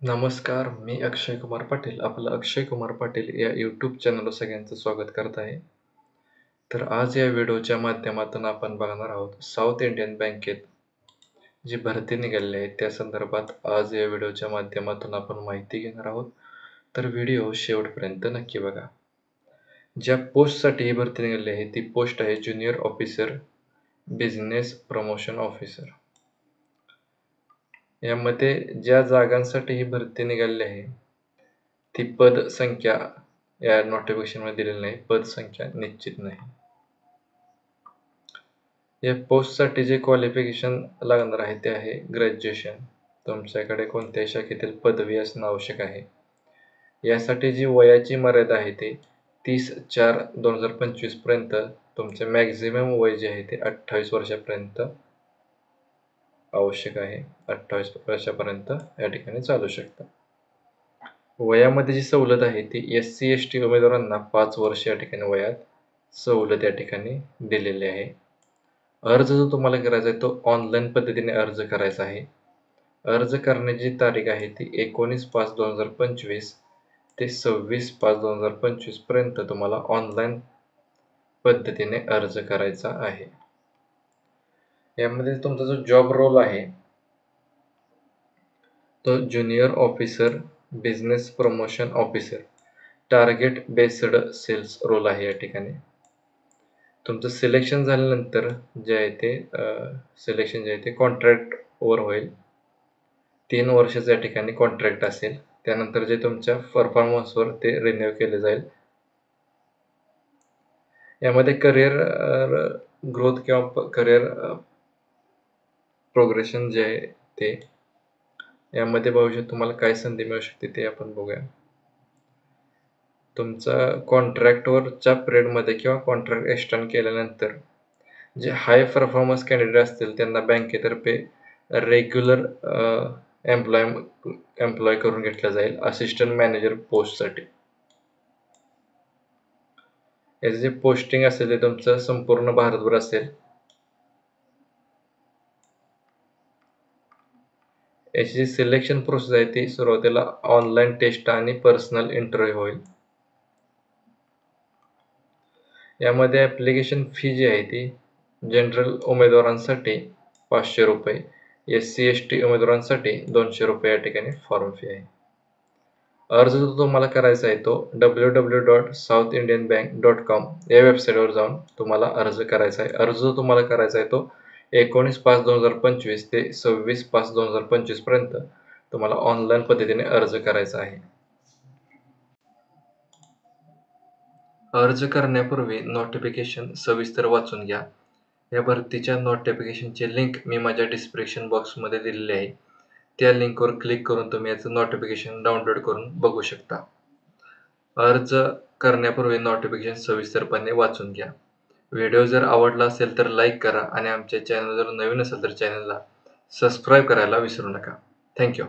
नमस्कार, मी अक्षय कुमार पाटील. आपलं अक्षय कुमार पाटील या यूट्यूब चॅनलवर सगळ्यांचं स्वागत करत आहे. तर आज या व्हिडिओच्या माध्यमातून आपण बघणार आहोत साऊथ इंडियन बँकेत जी भरती निघालेली आहे त्या संदर्भात आज या व्हिडिओच्या माध्यमातून आपण माहिती घेणार आहोत. तर व्हिडिओ शेवटपर्यंत नक्की बघा. ज्या पोस्टसाठी ही भरती निघालेली आहे ती पोस्ट आहे junior officer, business promotion officer. यामध्ये ज्या जागांसाठी ही भरती निघालेली आहे ती पदसंख्या या नोटिफिकेशनमध्ये दिलेली नाही. पदसंख्या निश्चित नाही. या पोस्टसाठी जे क्वालिफिकेशन लागणार आहे ते आहे ग्रॅज्युएशन. तुमच्याकडे कोणत्याही शाखेतील पदवी असणं आवश्यक आहे. यासाठी जी वयाची मर्यादा आहे ते 30/4/2025 पर्यंत तुमचे मॅक्झिमम वय जे आहे ते 28 वर्षापर्यंत आवश्यक आहे. 28 वर्षापर्यंत या ठिकाणी चालू शकतं. वयामध्ये जी सवलत आहे ती SC ST उमेदवारांना 5 वर्ष या ठिकाणी वयात सवलत या ठिकाणी दिलेली आहे. अर्ज जो तुम्हाला करायचा आहे तो ऑनलाईन पद्धतीने अर्ज करायचा आहे. अर्ज करण्याची तारीख आहे ती 19/5/2025 ते 26/5/2025 पर्यंत तुम्हाला ऑनलाईन पद्धतीने अर्ज करायचा आहे. यामध्ये तुमचा जो जॉब रोल आहे तो junior officer, business promotion officer, target based sales role आहे या ठिकाणी. तुमचं सिलेक्शन झाल्यानंतर जे आहे ते सिलेक्शन जे आहे ते कॉन्ट्रॅक्टवर होईल. 3 वर्षाचं या ठिकाणी कॉन्ट्रॅक्ट असेल. त्यानंतर जे तुमच्या परफॉर्मन्सवर ते रिन्यू केले जाईल. यामध्ये करिअर ग्रोथ किंवा करिअर प्रोग्रेशन जे आहे ते यामध्ये भविष्यात तुम्हाला काय संधी मिळू शकते ते आपण बघूया. तुमचा कॉन्ट्रॅक्टवरच्या पिरियडमध्ये किंवा कॉन्ट्रॅक्ट एक्सटेंड केल्यानंतर जे हाय परफॉर्मन्स कॅन्डिडेट असतील त्यांना बँकेतर्फे रेग्युलर एम्प्लॉय करून घेतलं जाईल असिस्टंट मॅनेजर पोस्टसाठी. याचं जे पोस्टिंग असेल ते तुमचं संपूर्ण भारतभर असेल. याची जी सिलेक्शन प्रोसेस आहे ती सुरुवातीला ऑनलाईन टेस्ट आणि पर्सनल इंटरव्ह्यू होईल. यामध्ये ॲप्लिकेशन फी जी आहे ती जनरल उमेदवारांसाठी 500 रुपये, SC ST उमेदवारांसाठी 200 रुपये या ठिकाणी फॉर्म फी आहे. अर्ज जो तुम्हाला करायचा आहे तो www.southindianbank.com या वेबसाईटवर जाऊन तुम्हाला अर्ज करायचा आहे. अर्ज जो तुम्हाला करायचा आहे तो 19/5/2025 ते 26/5/2025 पर्यंत तुम्हाला ऑनलाईन पद्धतीने अर्ज करायचा आहे. अर्ज करण्यापूर्वी नोटिफिकेशन सविस्तर वाचून घ्या. या भरतीच्या नोटिफिकेशनची लिंक मी माझ्या डिस्क्रिप्शन बॉक्समध्ये दिलेली आहे. त्या लिंकवर क्लिक करून तुम्ही याचं नोटिफिकेशन डाउनलोड करून बघू शकता. अर्ज करण्यापूर्वी नोटिफिकेशन सविस्तरपणे वाचून घ्या. व्हिडिओ जर आवडला असेल तर लाईक करा आणि आमच्या चॅनल जर नवीन असेल तर चॅनलला सबस्क्राईब करायला विसरू नका. थँक्यू.